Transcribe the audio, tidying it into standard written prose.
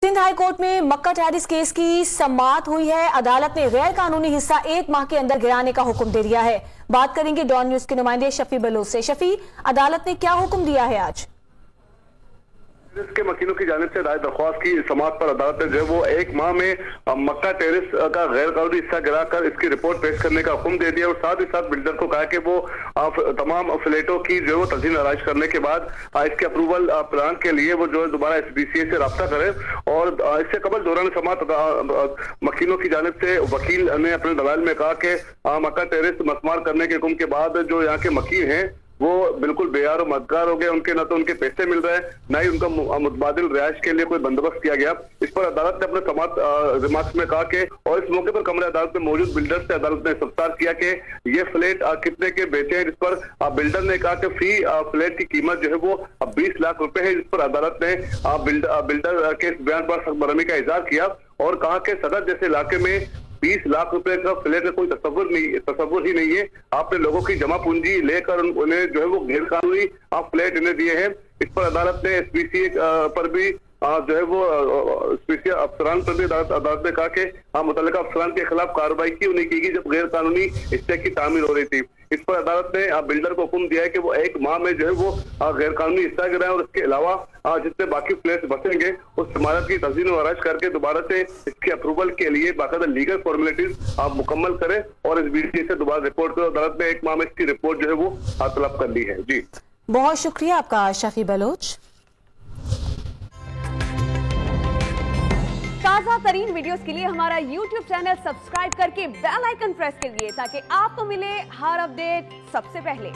Sindh high court में मक्का terrace case की समाअत हुई है। अदालत ने गैर कानूनी हिस्सा 1 माह के अंदर गिराने का हुक्म दे दिया है। बात करेंगे डॉन न्यूज के नुमाइंदे शफी बलोच से। शफी, अदालत ने क्या हुक्म दिया है आज? के वकीलों की जानिब से राय दरख्वास्त की समाअत पर अदालत ने जो है वो 1 माह में मक्का टेरिस का गैर कानूनी हिस्सा गिराकर इसकी रिपोर्ट पेश करने का हुक्म दे दिया और साथ ही साथ बिल्डर को कहा कि वो तमाम फ्लैटों की जो है वो तस्दीन आराइश करने के बाद इसके अप्रूवल प्लान के लिए वो जो है दोबारा SBCA से रब्ता करे। और इससे कबल दौरान समाअत वकीलों की जानिब से वकील ने अपने दलाल में कहा कि मक्का टेरिस मसमार करने के हुक्म के बाद जो यहाँ के वकील हैं वो बिल्कुल बेयार और मददगार हो गए। उनके न तो उनके पैसे मिल रहे हैं, न ही उनका मुतबादिल रिहाइश के लिए कोई बंदोबस्त किया गया। इस पर अदालत ने अपने समाअत रिमार्क्स में कहा कि और इस मौके पर कमरे अदालत में मौजूद बिल्डर से अदालत ने सत्कार किया कि ये फ्लैट कितने के बेचे हैं, जिस पर बिल्डर ने कहा कि फी फ्लैट की कीमत जो है वो 20 लाख रुपए है। जिस पर अदालत ने बिल्डर के इस बयान पर सरबरहमी का इजहार किया और कहा कि सदर जैसे इलाके में 20 लाख रुपए का फ्लैट का कोई तस्वुर ही नहीं है। आपने लोगों की जमा पूंजी लेकर उन्हें जो है वो गैर कानूनी फ्लैट इन्हें दिए हैं। इस पर अदालत ने SBCA पर भी जो है वो SBCA अफसरान पर भी अदालत ने कहा कि मुतल्लिका अफसरान के खिलाफ कार्रवाई क्यों नहीं की गई जब गैर कानूनी हिस्से की तामीर हो रही थी। इस पर अदालत ने बिल्डर को हुक्म दिया है कि वो 1 माह में जो है वो गैर कानूनी हिस्सा गिराएं और इसके अलावा जितने बाकी फ्लैट बचेंगे उस इमारत की तस्दीन और आराइश करके दोबारा से इसके अप्रूवल के लिए बाकायदा लीगल फॉर्मेलिटीज मुकम्मल करें और SBCA से दोबारा रिपोर्ट करें। अदालत ने 1 माह में इसकी रिपोर्ट जो है वो तलब कर ली है। जी, बहुत शुक्रिया आपका शफी बलोच। ताज़ा तरीन वीडियोस के लिए हमारा YouTube चैनल सब्सक्राइब करके बेल आइकन प्रेस कीजिए ताकि आपको मिले हर अपडेट सबसे पहले।